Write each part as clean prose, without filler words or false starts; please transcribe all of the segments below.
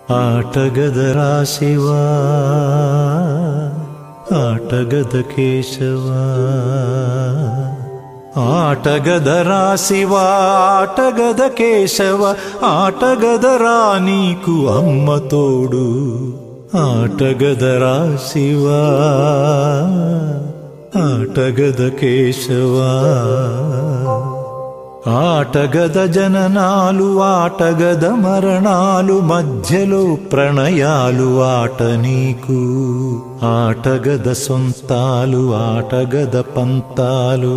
ಆಟಗದರಾ ಶಿವ ಆಟಗದ ಕೇಶವ ಆಟಗದರಾ ಶಿವ ಆಟಗದ ಕೇಶವ ಆಟಗದರಾ నీకు అమ్మ తోడు ఆటగదరా శివ ఆటగద కేశవ ఆటగద జననాలు ఆటగద మరణాలు మధ్యలో ప్రణయాలు ఆట నీకు ఆటగద సొంతాలు ఆటగద పంతాలు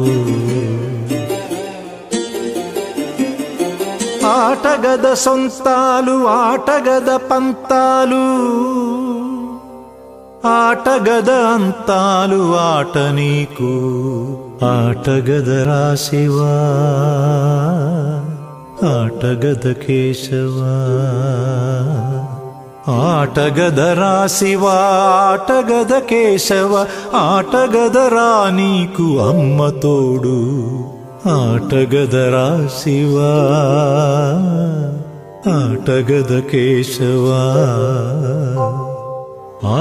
ఆటగద సొంతాలు ఆటగద పంతాలు ఆటగద అంతాలు ఆట నీకు ఆటగదరా శివ ఆటగద కేశవ ఆటగదరా శివ ఆటగద కేశవ ఆటగదరా నీకు అమ్మ తోడు ఆటగదరా శివ ఆటగద కేశవ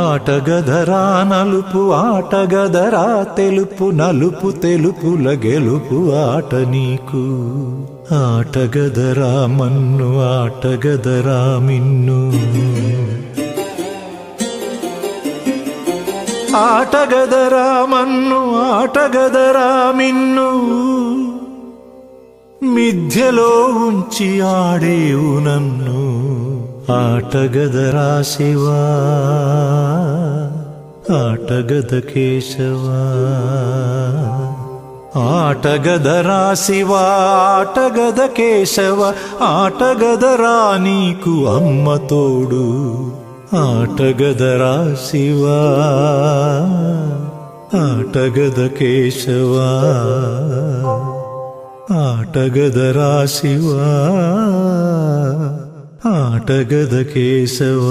ఆటగదరా నలుపు ఆటగదరా తెలుపు నలుపు తెలుపుల గెలుపు ఆట నీకు ఆటగదరా మన్ను ఆటగదరా మిన్ను ఆటగదరా మన్ను ఆటగదరా మిన్ను మిథ్యలో ఉంచి ఆడేవు నన్ను ఆటగదరా శివ ఆటగద కేశవ ఆటగదరా శివ ఆటగద కేశవ ఆటగదరా నీకు అమ్మ తోడు ఆటగదరా శివ ఆటగద కేశవ ఆటగదరా శివ ఆటగద కేశవ